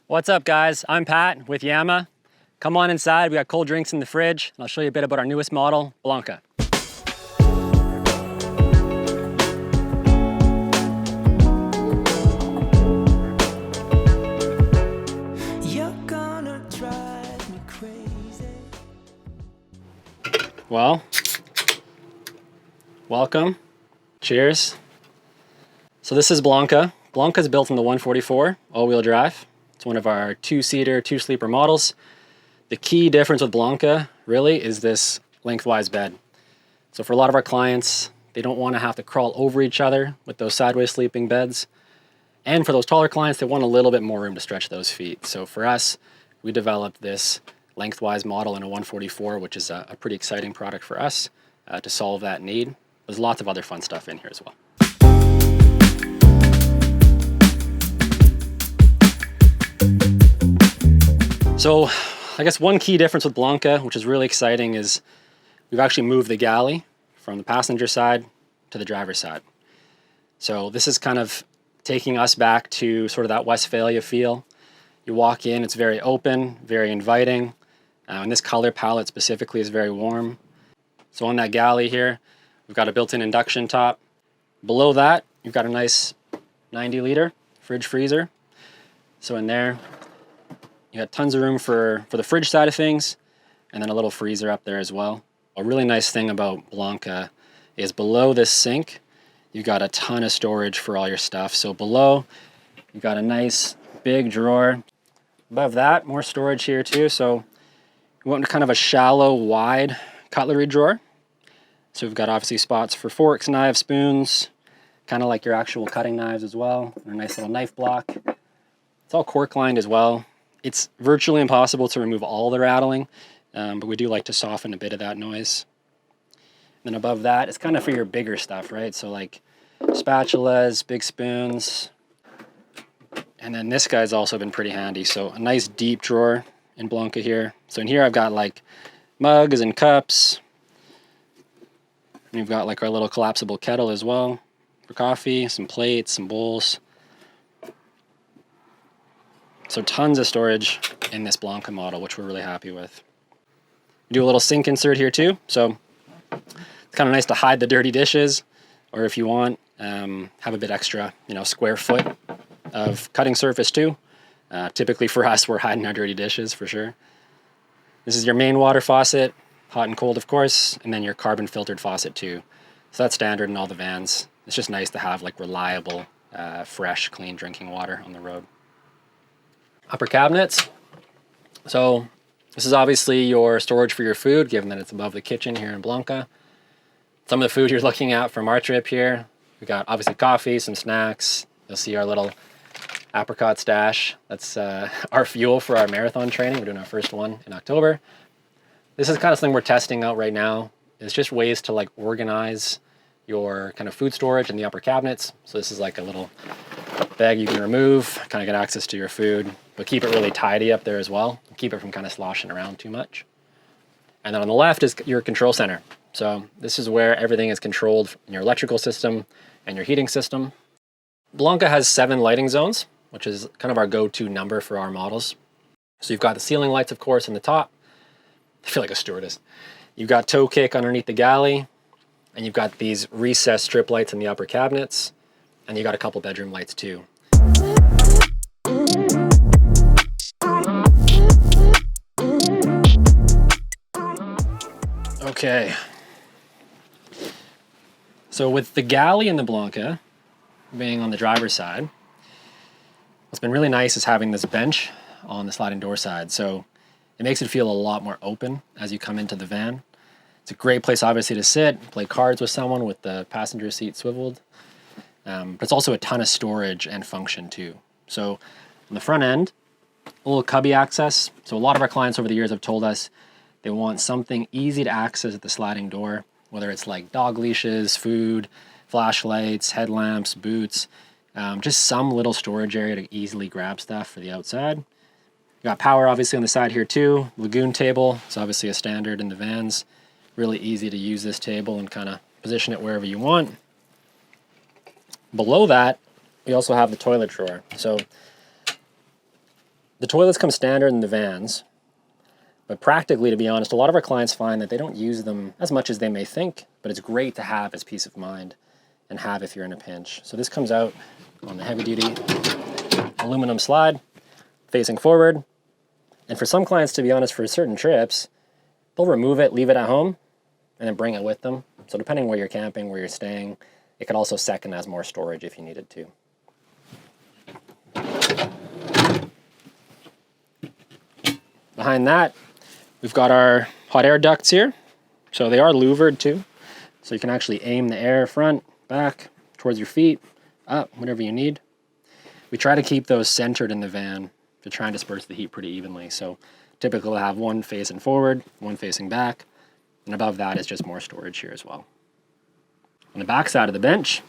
What's up, guys? I'm Pat with Yama. Come on inside, we got cold drinks in the fridge, and I'll show you a bit about our newest model, Blanca. You're gonna drive me crazy. Well, welcome. Cheers. So this is Blanca. Blanca's built in the 144 all-wheel drive. It's one of our two-seater, two-sleeper models. The key difference with Blanca, really, is this lengthwise bed. So for a lot of our clients, they don't want to have to crawl over each other with those sideways sleeping beds. And for those taller clients, they want a little bit more room to stretch those feet. So for us, we developed this lengthwise model in a 144, which is a pretty exciting product for us to solve that need. There's lots of other fun stuff in here as well. So I guess one key difference with Blanca, which is really exciting, is we've actually moved the galley from the passenger side to the driver's side. So this is kind of taking us back to sort of that Westphalia feel. You walk in, it's very open, very inviting, and this color palette specifically is very warm. So on that galley here, we've got a built-in induction top. Below that, you've got a nice 90-liter fridge freezer. So in there, you got tons of room for the fridge side of things, and then a little freezer up there as well. A really nice thing about Blanca is below this sink, you've got a ton of storage for all your stuff. So below, you've got a nice big drawer. Above that, more storage here too. So we went to kind of a shallow, wide cutlery drawer. So we've got obviously spots for forks, knives, spoons, kind of like your actual cutting knives as well. And a nice little knife block. It's all cork lined as well. It's virtually impossible to remove all the rattling, but we do like to soften a bit of that noise. And then above that, it's kind of for your bigger stuff, right? So like spatulas, big spoons. And then this guy's also been pretty handy. So a nice deep drawer in Blanca here. So in here I've got like mugs and cups. And we've got like our little collapsible kettle as well for coffee, some plates, some bowls. So tons of storage in this Blanca model, which we're really happy with. We do a little sink insert here too. So it's kind of nice to hide the dirty dishes, or if you want, have a bit extra, square foot of cutting surface too. Typically for us, we're hiding our dirty dishes for sure. This is your main water faucet, hot and cold of course, and then your carbon filtered faucet too. So that's standard in all the vans. It's just nice to have like reliable, fresh, clean drinking water on the road. Upper cabinets. So this is obviously your storage for your food, given that it's above the kitchen here in Blanca. Some of the food you're looking at from our trip here, we've got obviously coffee, some snacks. You'll see our little apricot stash. That's our fuel for our marathon training. We're doing our first one in October. This is kind of something we're testing out right now. It's just ways to like organize your kind of food storage in the upper cabinets. So this is like a little bag you can remove, kind of get access to your food, but keep it really tidy up there as well. Keep it from kind of sloshing around too much. And then on the left is your control center. So this is where everything is controlled in your electrical system and your heating system. Blanca has 7 lighting zones, which is kind of our go-to number for our models. So you've got the ceiling lights, of course, in the top. I feel like a stewardess. You've got toe kick underneath the galley, and you've got these recessed strip lights in the upper cabinets, and you got a couple bedroom lights too. Okay. So with the galley and the Blanca being on the driver's side, what's been really nice is having this bench on the sliding door side. So it makes it feel a lot more open as you come into the van. It's a great place obviously to sit, play cards with someone with the passenger seat swiveled. But it's also a ton of storage and function too. So on the front end, a little cubby access. So a lot of our clients over the years have told us they want something easy to access at the sliding door, whether it's like dog leashes, food, flashlights, headlamps, boots, just some little storage area to easily grab stuff for the outside. You got power obviously on the side here too. Lagoon table, it's obviously a standard in the vans. Really easy to use this table and kind of position it wherever you want. Below that, we also have the toilet drawer. So The toilets come standard in the vans, but practically, to be honest, a lot of our clients find that they don't use them as much as they may think, but it's great to have as peace of mind and have if you're in a pinch. So this comes out on the heavy-duty aluminum slide, facing forward. And for some clients, to be honest, for certain trips, they'll remove it, leave it at home, and then bring it with them. So depending where you're camping, where you're staying, it could also second as more storage if you needed to. Behind that, we've got our hot air ducts here. So they are louvered too. So you can actually aim the air front, back, towards your feet, up, whatever you need. We try to keep those centered in the van to try and disperse the heat pretty evenly. So typically we'll have one facing forward, one facing back, and above that is just more storage here as well. On the back side of the bench,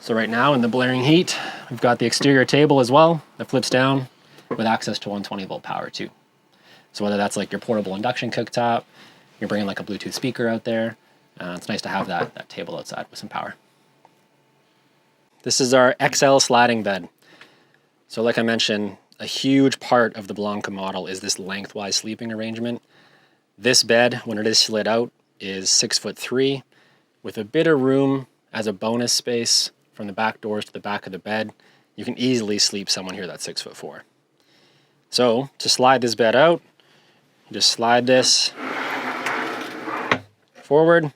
so right now in the blaring heat, we've got the exterior table as well that flips down with access to 120 volt power too. So whether that's like your portable induction cooktop, you're bringing like a Bluetooth speaker out there, it's nice to have that table outside with some power. This is our XL sliding bed. So like I mentioned, a huge part of the Blanca model is this lengthwise sleeping arrangement. This bed, when it is slid out, is 6'3", with a bit of room as a bonus space from the back doors to the back of the bed. You can easily sleep someone here that's 6'4". So to slide this bed out, you just slide this forward.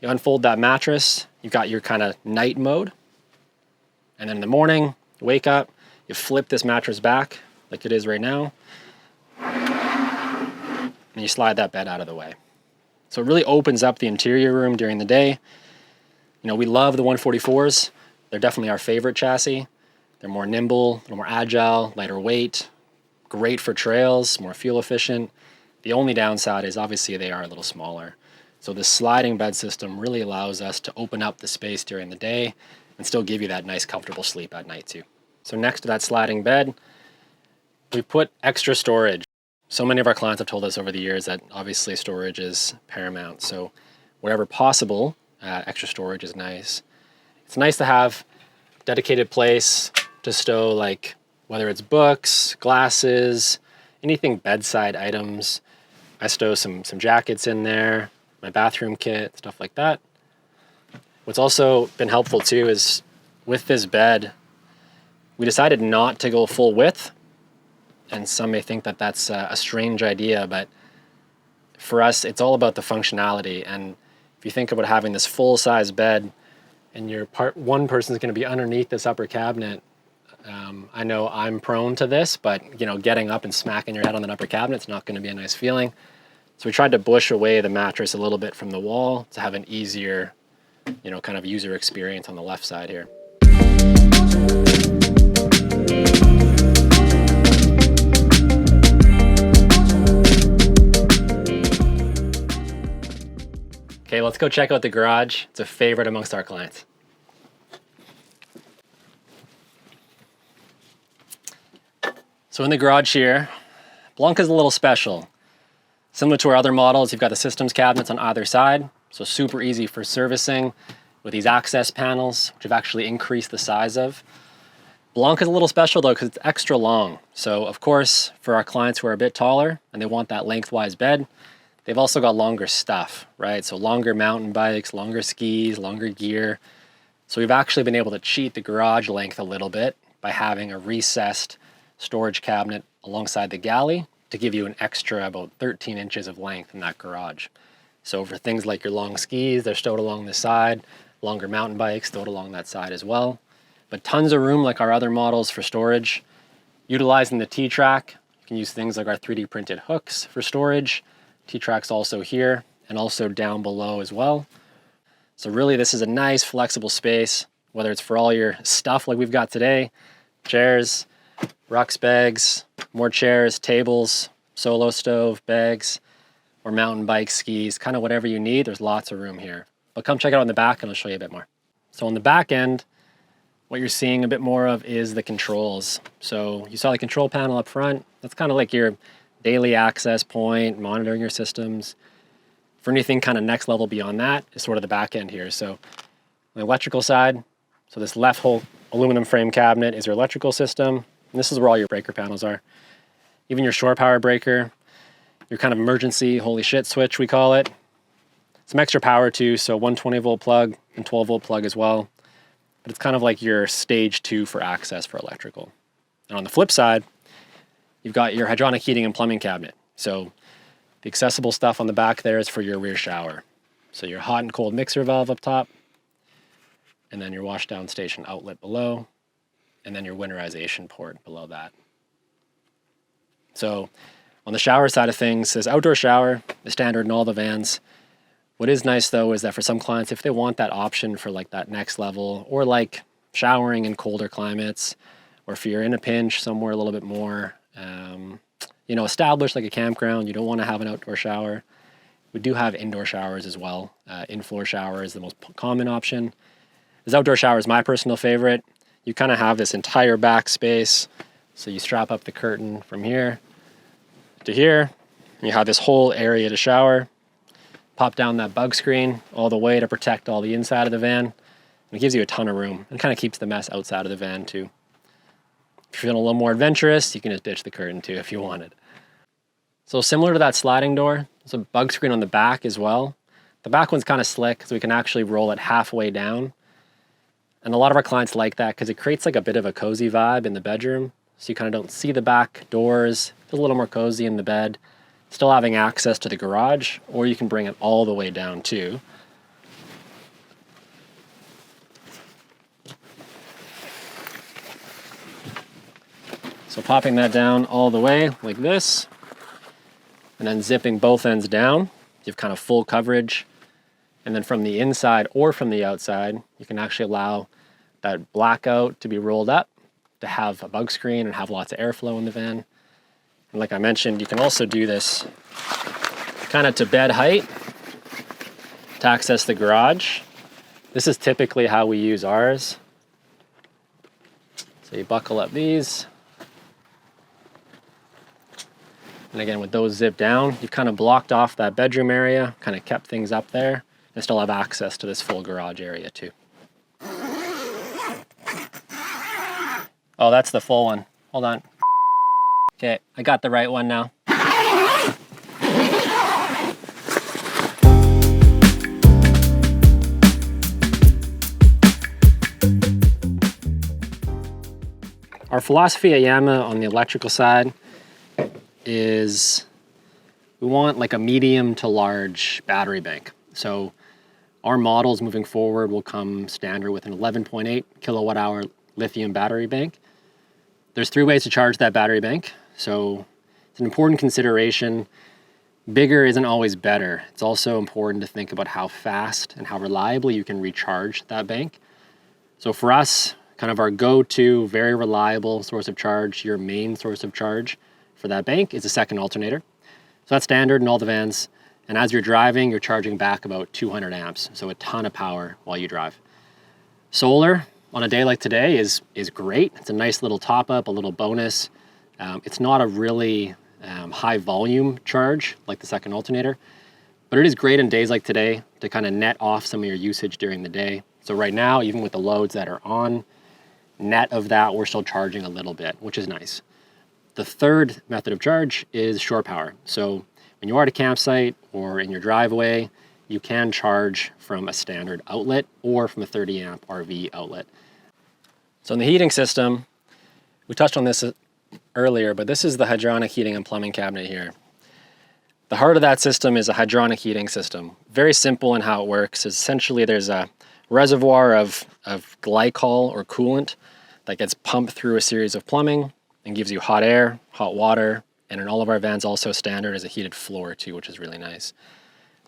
You unfold that mattress. You've got your kind of night mode. And then in the morning, you wake up, you flip this mattress back like it is right now, and you slide that bed out of the way. So it really opens up the interior room during the day. You know, we love the 144s. They're definitely our favorite chassis. They're more nimble, a little more agile, lighter weight, great for trails, more fuel efficient. The only downside is obviously they are a little smaller. So this sliding bed system really allows us to open up the space during the day and still give you that nice comfortable sleep at night too. So next to that sliding bed, we put extra storage. So many of our clients have told us over the years that obviously storage is paramount. So wherever possible, extra storage is nice. It's nice to have dedicated place to stow, like whether it's books, glasses, anything bedside items. I stow some jackets in there, my bathroom kit, stuff like that. What's also been helpful too is with this bed, we decided not to go full width. And some may think that that's a strange idea, but for us, it's all about the functionality. And if you think about having this full-size bed and one person's going to be underneath this upper cabinet, I know I'm prone to this, but you know, getting up and smacking your head on that upper cabinet's not going to be a nice feeling. So we tried to bush away the mattress a little bit from the wall to have an easier, you know, kind of user experience on the left side here. Okay, let's go check out the garage. It's a favorite amongst our clients. So in the garage here, Blanca's a little special. Similar to our other models, you've got the systems cabinets on either side, so super easy for servicing with these access panels, which have actually increased the size of. Blanca's a little special though because it's extra long. So of course, for our clients who are a bit taller and they want that lengthwise bed, they've also got longer stuff, right? So longer mountain bikes, longer skis, longer gear. So we've actually been able to cheat the garage length a little bit by having a recessed storage cabinet alongside the galley to give you an extra about 13 inches of length in that garage. So for things like your long skis, they're stowed along the side, longer mountain bikes stowed along that side as well. But tons of room like our other models for storage. Utilizing the T-Track, you can use things like our 3D printed hooks for storage. T-Track's also here and also down below as well. So really this is a nice flexible space, whether it's for all your stuff like we've got today, chairs, rucks, bags, more chairs, tables, solo stove, bags, or mountain bikes, skis, kind of whatever you need. There's lots of room here. But come check it out in the back and I'll show you a bit more. So on the back end, what you're seeing a bit more of is the controls. So you saw the control panel up front. That's kind of like your daily access point, monitoring your systems. For anything kind of next level beyond that is sort of the back end here. So on the electrical side, so this left whole aluminum frame cabinet is your electrical system. And this is where all your breaker panels are. Even your shore power breaker, your kind of emergency holy shit switch, we call it. Some extra power too, so 120 volt plug and 12 volt plug as well. But it's kind of like your stage 2 for access for electrical. And on the flip side, you've got your hydronic heating and plumbing cabinet. So the accessible stuff on the back there is for your rear shower. So your hot and cold mixer valve up top, and then your wash down station outlet below, and then your winterization port below that. So on the shower side of things, this outdoor shower is standard in all the vans. What is nice though is that for some clients, if they want that option for like that next level, or like showering in colder climates, or if you're in a pinch somewhere a little bit more, established like a campground, you don't want to have an outdoor shower. We do have indoor showers as well. In-floor shower is the most common option. This outdoor shower is my personal favorite. You kind of have this entire back space. So you strap up the curtain from here to here. And you have this whole area to shower. Pop down that bug screen all the way to protect all the inside of the van. And it gives you a ton of room and kind of keeps the mess outside of the van too. If you're feeling a little more adventurous, you can just ditch the curtain too if you wanted. So similar to that sliding door, there's a bug screen on the back as well. The back one's kind of slick, so we can actually roll it halfway down. And a lot of our clients like that because it creates like a bit of a cozy vibe in the bedroom. So you kind of don't see the back doors, feel a little more cozy in the bed, still having access to the garage, or you can bring it all the way down too. So popping that down all the way like this, and then zipping both ends down, you have kind of full coverage. And then from the inside or from the outside, you can actually allow that blackout to be rolled up, to have a bug screen and have lots of airflow in the van. And like I mentioned, you can also do this kind of to bed height to access the garage. This is typically how we use ours. So you buckle up these. And again, with those zipped down, you've kind of blocked off that bedroom area, kind of kept things up there, and still have access to this full garage area too. Oh, that's the full one. Hold on. Okay, I got the right one now. Our philosophy at Yama on the electrical side is we want like a medium to large battery bank. So our models moving forward will come standard with an 11.8 kilowatt hour lithium battery bank. There's 3 ways to charge that battery bank. So it's an important consideration. Bigger isn't always better. It's also important to think about how fast and how reliably you can recharge that bank. So for us, kind of our go-to, very reliable source of charge, your main source of charge for that bank is a second alternator. So that's standard in all the vans. And as you're driving, you're charging back about 200 amps. So a ton of power while you drive. Solar on a day like today is great. It's a nice little top up, a little bonus. It's not a really high volume charge like the second alternator, but it is great in days like today to kind of net off some of your usage during the day. So right now, even with the loads that are on, net of that, we're still charging a little bit, which is nice. The third method of charge is shore power. So when you are at a campsite or in your driveway, you can charge from a standard outlet or from a 30 amp RV outlet. So in the heating system, we touched on this earlier, but this is the hydronic heating and plumbing cabinet here. The heart of that system is a hydronic heating system. Very simple in how it works. Essentially, there's a reservoir of glycol or coolant that gets pumped through a series of plumbing and gives you hot air, hot water, and in all of our vans also standard is a heated floor too, which is really nice.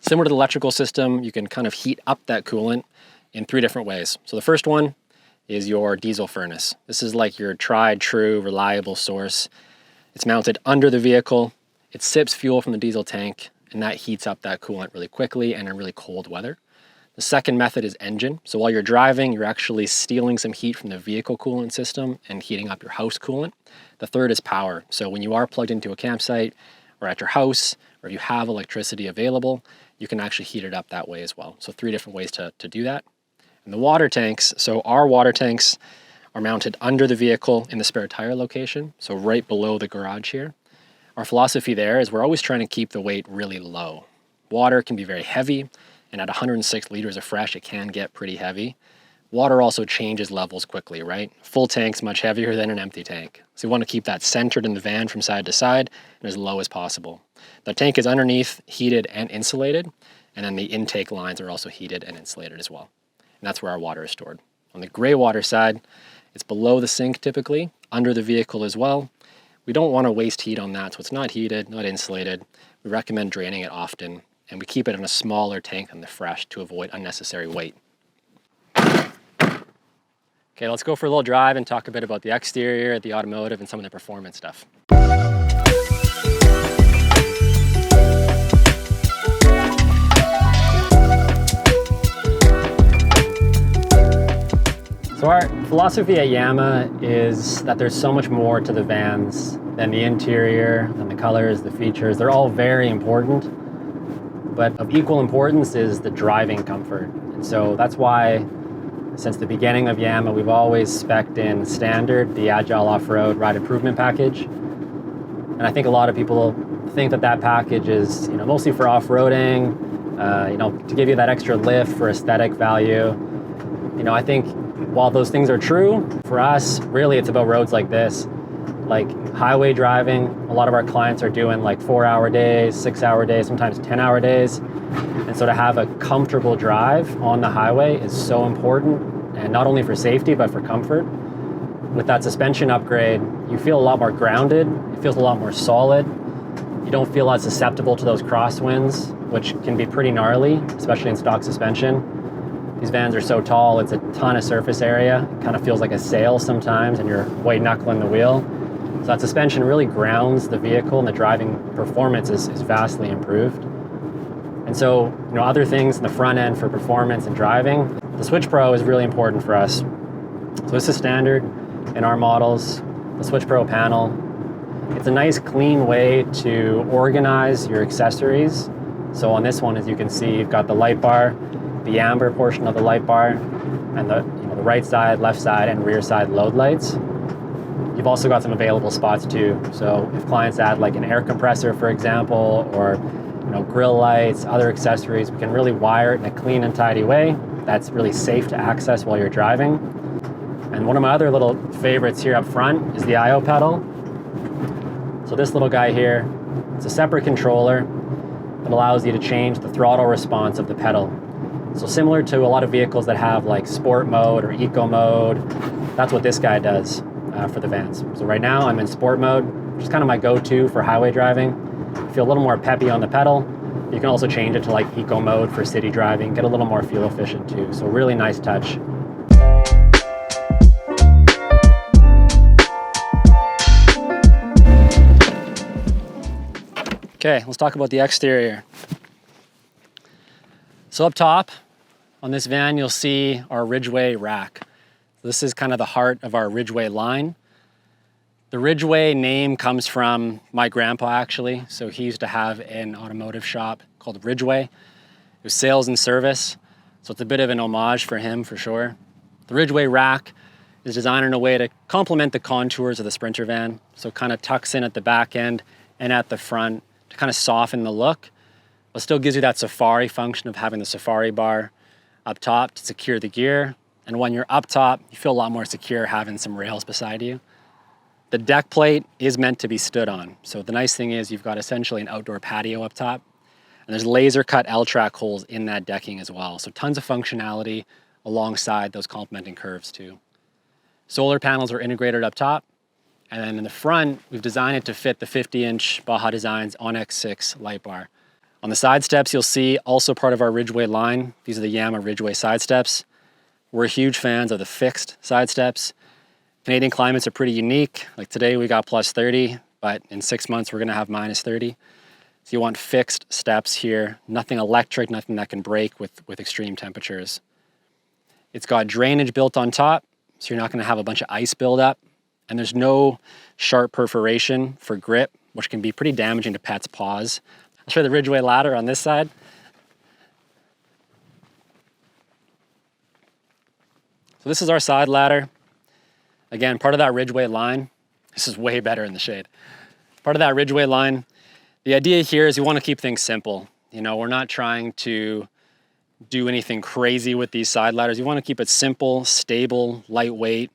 Similar to the electrical system, you can kind of heat up that coolant in 3 different ways. So the first one is your diesel furnace. This is like your tried, true, reliable source. It's mounted under the vehicle. It sips fuel from the diesel tank, and that heats up that coolant really quickly and in really cold weather. The second method is engine. So while you're driving, you're actually stealing some heat from the vehicle coolant system and heating up your house coolant. The third is power. So when you are plugged into a campsite or at your house, or if you have electricity available, you can actually heat it up that way as well. So 3 different ways to do that. And the water tanks, so our water tanks are mounted under the vehicle in the spare tire location, so right below the garage here. Our philosophy there is we're always trying to keep the weight really low. Water can be very heavy, and at 106 liters of fresh, it can get pretty heavy. Water also changes levels quickly, right? Full tank's much heavier than an empty tank. So we want to keep that centered in the van from side to side and as low as possible. The tank is underneath, heated and insulated, and then the intake lines are also heated and insulated as well. And that's where our water is stored. On the gray water side, it's below the sink typically, under the vehicle as well. We don't want to waste heat on that, so it's not heated, not insulated. We recommend draining it often, and we keep it in a smaller tank than the fresh to avoid unnecessary weight. Okay, let's go for a little drive and talk a bit about the exterior, the automotive, and some of the performance stuff. So our philosophy at Yama is that there's so much more to the vans than the interior, than the colors, the features. They're all very important, but of equal importance is the driving comfort. And so that's why since the beginning of Yama, we've always spec'd in standard, the Agile Off-Road Ride Improvement Package. And I think a lot of people think that that package is, mostly for off-roading, to give you that extra lift for aesthetic value. I think while those things are true, for us, really it's about roads like this. Like highway driving, a lot of our clients are doing like 4-hour days, 6-hour days, sometimes 10-hour days. And so to have a comfortable drive on the highway is so important, and not only for safety, but for comfort. With that suspension upgrade, you feel a lot more grounded, it feels a lot more solid. You don't feel as susceptible to those crosswinds, which can be pretty gnarly, especially in stock suspension. These vans are so tall, it's a ton of surface area. It kind of feels like a sail sometimes, and you're white knuckling the wheel. So that suspension really grounds the vehicle, and the driving performance is vastly improved. And so, other things in the front end for performance and driving, the Switch Pro is really important for us. So this is standard in our models, the Switch Pro panel. It's a nice clean way to organize your accessories. So on this one, as you can see, you've got the light bar, the amber portion of the light bar, and the right side, left side, and rear side load lights. You've also got some available spots too. So if clients add like an air compressor, for example, or grill lights, other accessories, we can really wire it in a clean and tidy way that's really safe to access while you're driving. And one of my other little favorites here up front is the I/O pedal. So this little guy here, it's a separate controller that allows you to change the throttle response of the pedal. So similar to a lot of vehicles that have like sport mode or eco mode, that's what this guy does for the vans. So right now I'm in sport mode, which is kind of my go-to for highway driving. Feel a little more peppy on the pedal. You can also change it to like eco mode for city driving, get a little more fuel efficient too. So really nice touch. Okay, let's talk about the exterior. So up top on this van, you'll see our Ridgeway rack. This is kind of the heart of our Ridgeway line. The Ridgeway name comes from my grandpa, actually. So he used to have an automotive shop called Ridgeway. It was sales and service. So it's a bit of an homage for him, for sure. The Ridgeway rack is designed in a way to complement the contours of the Sprinter van. So it kind of tucks in at the back end and at the front to kind of soften the look, but still gives you that safari function of having the safari bar up top to secure the gear. And when you're up top, you feel a lot more secure having some rails beside you. The deck plate is meant to be stood on. So the nice thing is you've got essentially an outdoor patio up top, and there's laser cut L-track holes in that decking as well. So tons of functionality alongside those complementing curves too. Solar panels are integrated up top. And then in the front, we've designed it to fit the 50-inch Baja Designs Onyx 6 light bar. On the side steps, you'll see also part of our Ridgeway line. These are the Yama Ridgeway side steps. We're huge fans of the fixed side steps. Canadian climates are pretty unique. Like today we got plus 30, but in 6 months we're gonna have minus 30. So you want fixed steps here, nothing electric, nothing that can break with extreme temperatures. It's got drainage built on top, so you're not gonna have a bunch of ice buildup. And there's no sharp perforation for grip, which can be pretty damaging to pets' paws. I'll show you the Ridgeway ladder on this side. So this is our side ladder. Again, part of that Ridgeway line, this is way better in the shade. Part of that Ridgeway line, the idea here is you want to keep things simple. You know, we're not trying to do anything crazy with these side ladders. You want to keep it simple, stable, lightweight,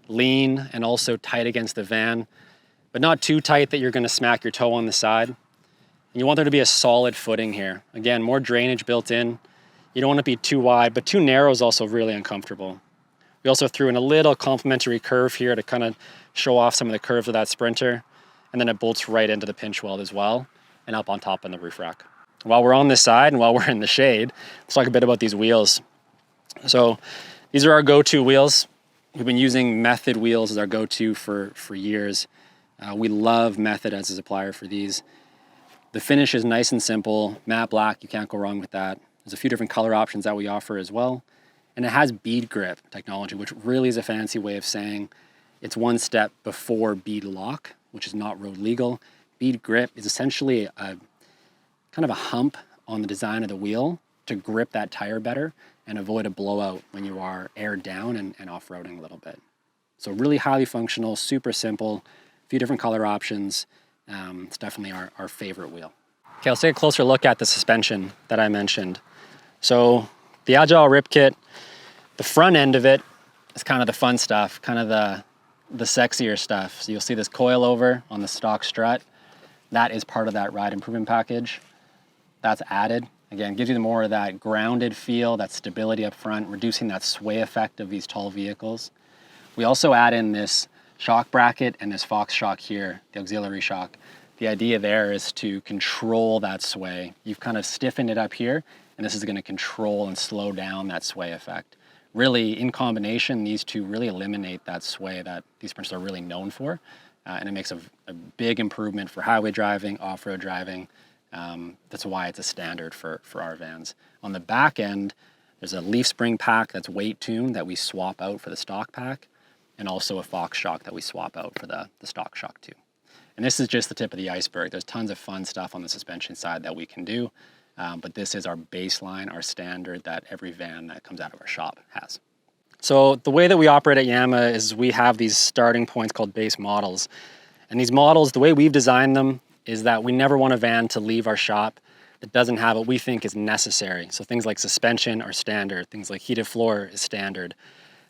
lean, and also tight against the van, but not too tight that you're going to smack your toe on the side. And you want there to be a solid footing here. Again, more drainage built in. You don't want to be too wide, but too narrow is also really uncomfortable. We also threw in a little complementary curve here to kind of show off some of the curves of that Sprinter, and then it bolts right into the pinch weld as well and up on top in the roof rack. While we're on this side and while we're in the shade, let's talk a bit about these wheels. So these are our go-to wheels. We've been using Method wheels as our go-to for years. We love Method as a supplier for these. The finish is nice and simple, matte black, you can't go wrong with that. There's a few different color options that we offer as well. And it has bead grip technology, which really is a fancy way of saying it's one step before bead lock, which is not road legal. Bead grip is essentially a kind of a hump on the design of the wheel to grip that tire better and avoid a blowout when you are aired down and off-roading a little bit. So really highly functional, super simple, a few different color options. It's definitely our favorite wheel. Okay, let's take a closer look at the suspension that I mentioned. So the Agile Rip Kit, the front end of it is kind of the fun stuff, kind of the sexier stuff. So you'll see this coilover on the stock strut. That is part of that ride improvement package. That's added. Again, gives you more of that grounded feel, that stability up front, reducing that sway effect of these tall vehicles. We also add in this shock bracket and this Fox shock here, the auxiliary shock. The idea there is to control that sway. You've kind of stiffened it up here, and this is going to control and slow down that sway effect. Really, in combination, these two really eliminate that sway that these Sprinters are really known for, and it makes a big improvement for highway driving, off-road driving. That's why it's a standard for our vans. On the back end, there's a leaf spring pack that's weight tuned that we swap out for the stock pack, and also a Fox shock that we swap out for the stock shock too. And this is just the tip of the iceberg. There's tons of fun stuff on the suspension side that we can do, but this is our baseline, our standard that every van that comes out of our shop has. So the way that we operate at Yama is we have these starting points called base models. And these models, the way we've designed them is that we never want a van to leave our shop that doesn't have what we think is necessary. So things like suspension are standard, things like heated floor is standard.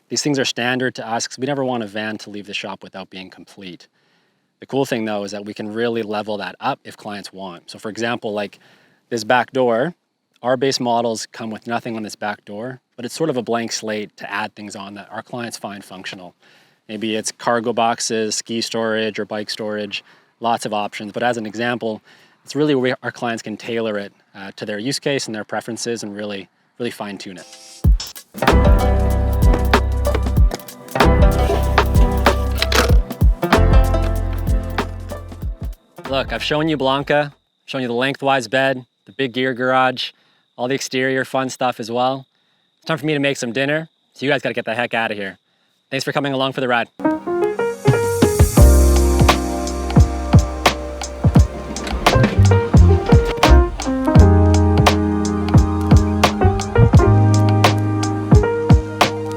These things are standard to us because we never want a van to leave the shop without being complete. The cool thing though is that we can really level that up if clients want. So for example, like this back door, our base models come with nothing on this back door, but it's sort of a blank slate to add things on that our clients find functional. Maybe it's cargo boxes, ski storage, or bike storage, lots of options. But as an example, it's really where our clients can tailor it to their use case and their preferences and really fine tune it. Look, I've shown you Blanca, shown you the lengthwise bed, the big gear garage, all the exterior fun stuff as well. It's time for me to make some dinner, so you guys gotta get the heck out of here. Thanks for coming along for the ride.